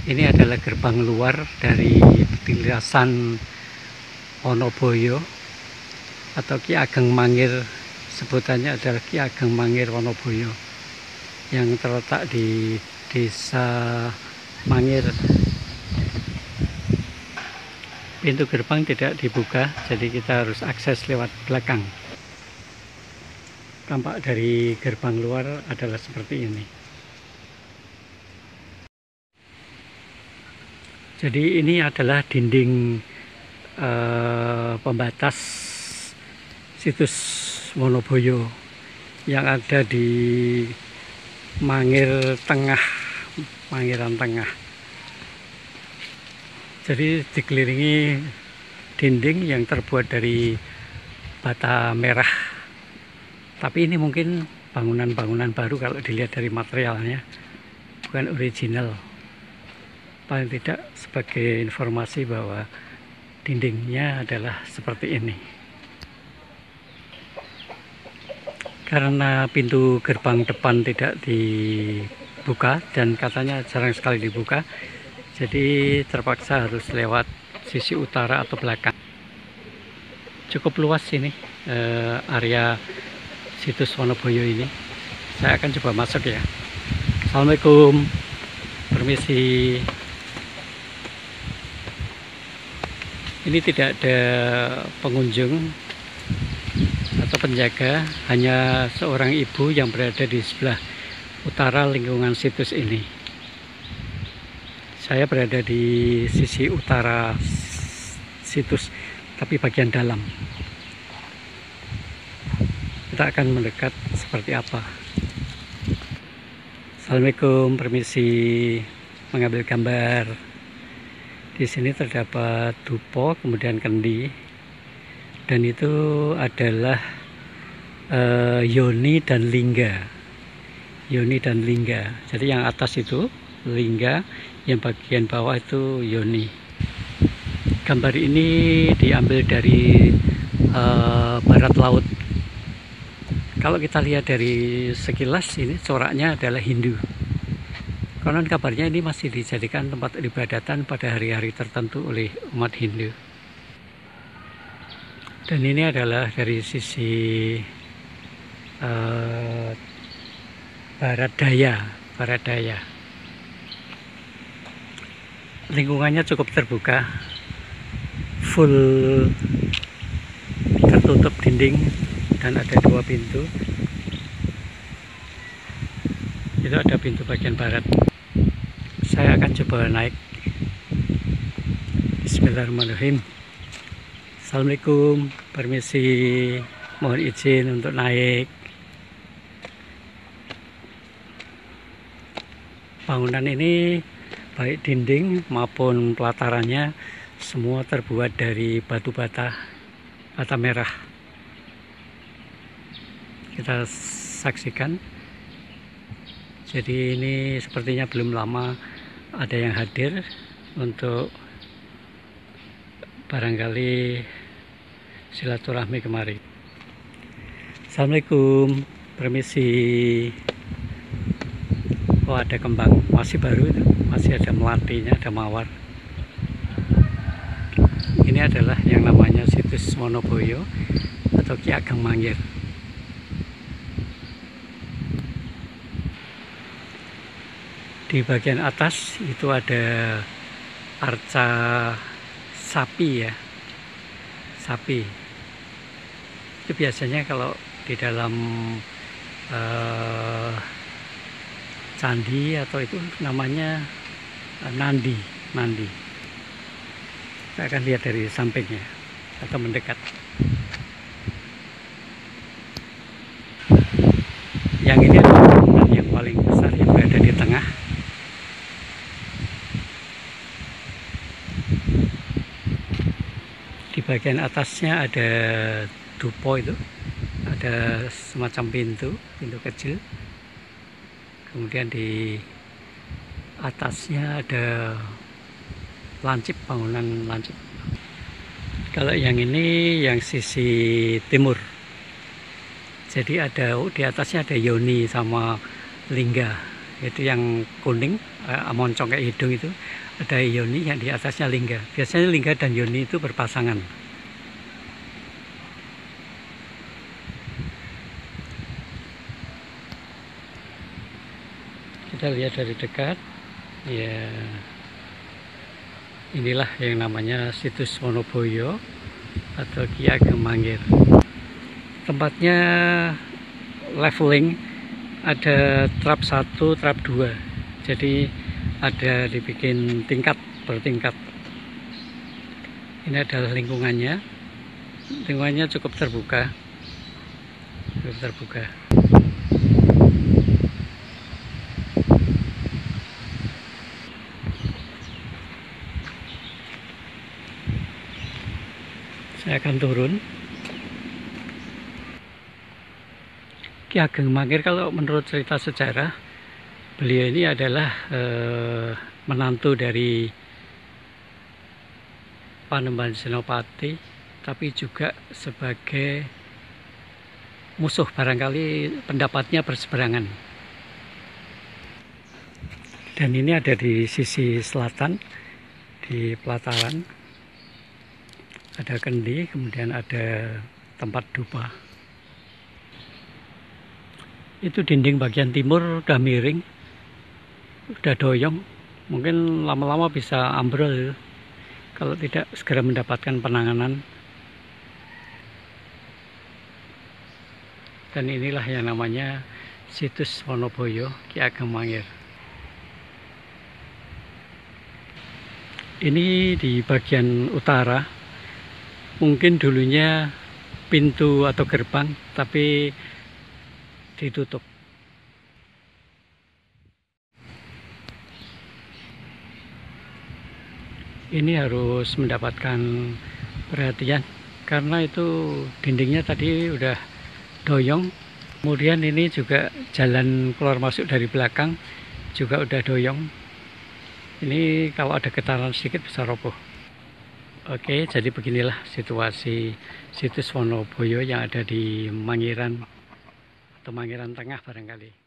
Ini adalah gerbang luar dari Petilasan Wonoboyo atau Ki Ageng Mangir, sebutannya adalah Ki Ageng Mangir Wonoboyo, yang terletak di Desa Mangir. Pintu gerbang tidak dibuka, jadi kita harus akses lewat belakang. Tampak dari gerbang luar adalah seperti ini. Jadi ini adalah dinding pembatas situs Wonoboyo yang ada di Mangir Tengah, Mangiran Tengah. Jadi dikelilingi dinding yang terbuat dari bata merah. Tapi ini mungkin bangunan-bangunan baru kalau dilihat dari materialnya, bukan original. Paling tidak sebagai informasi bahwa dindingnya adalah seperti ini. Karena pintu gerbang depan tidak dibuka dan katanya jarang sekali dibuka, jadi terpaksa harus lewat sisi utara atau belakang. Cukup luas ini area situs Wonoboyo ini. Saya akan coba masuk ya. Assalamualaikum, permisi. Ini tidak ada pengunjung atau penjaga, hanya seorang ibu yang berada di sebelah utara lingkungan situs ini. Saya berada di sisi utara situs, tapi bagian dalam. Kita akan mendekat seperti apa. Assalamualaikum, permisi mengambil gambar. Di sini terdapat dupo, kemudian kendi, dan itu adalah yoni dan lingga. Yoni dan lingga. Jadi yang atas itu lingga, yang bagian bawah itu yoni. Gambar ini diambil dari barat laut. Kalau kita lihat dari sekilas, ini coraknya adalah Hindu. Konon kabarnya ini masih dijadikan tempat ibadatan pada hari-hari tertentu oleh umat Hindu. Dan ini adalah dari sisi barat daya. Lingkungannya cukup terbuka, full tertutup dinding, dan ada 2 pintu. Itu ada pintu bagian barat. Saya akan coba naik. Bismillahirrahmanirrahim. Assalamualaikum, permisi, mohon izin untuk naik. Bangunan ini baik dinding maupun pelatarannya semua terbuat dari batu bata merah. Kita saksikan. Jadi ini sepertinya belum lama ada yang hadir untuk barangkali silaturahmi kemari. Assalamualaikum, permisi. Oh, ada kembang, masih baru itu, masih ada melatinya, ada mawar. Ini adalah yang namanya situs Wonoboyo atau Ki Ageng Mangir. Di bagian atas itu ada arca sapi ya, sapi. Itu biasanya kalau di dalam candi atau itu namanya nandi. Kita akan lihat dari sampingnya atau mendekat. Yang ini adalah bangunan yang paling besar yang berada di tengah. Di bagian atasnya ada dupo, itu ada semacam pintu kecil. Kemudian di atasnya ada lancip, bangunan lancip. Kalau yang ini yang sisi timur. Jadi ada di atasnya ada yoni sama lingga yaitu yang kuning, moncong kayak hidung itu, ada yoni, yang di atasnya lingga. Biasanya lingga dan yoni itu berpasangan. Kita lihat dari dekat, ya inilah yang namanya situs Wonoboyo atau Ki Ageng Mangir. Tempatnya leveling, ada trap 1, trap 2, jadi ada dibikin tingkat bertingkat. Ini adalah lingkungannya cukup terbuka, Saya akan turun. Ki Ageng Mangir, kalau menurut cerita sejarah, beliau ini adalah menantu dari Panembahan Senopati, tapi juga sebagai musuh, barangkali pendapatnya berseberangan. Dan ini ada di sisi selatan, di pelataran ada kendi, kemudian ada tempat dupa. Itu dinding bagian timur udah miring, udah doyong, mungkin lama-lama bisa ambrol kalau tidak segera mendapatkan penanganan. Dan inilah yang namanya situs Wonoboyo Ki Ageng Mangir. Ini di bagian utara, mungkin dulunya pintu atau gerbang, tapi ditutup. Ini harus mendapatkan perhatian karena itu dindingnya tadi udah doyong. Kemudian ini juga jalan keluar masuk dari belakang juga udah doyong. Ini kalau ada getaran sedikit bisa roboh. Oke, jadi beginilah situasi situs Wonoboyo yang ada di Mangiran atau Mangiran Tengah barangkali.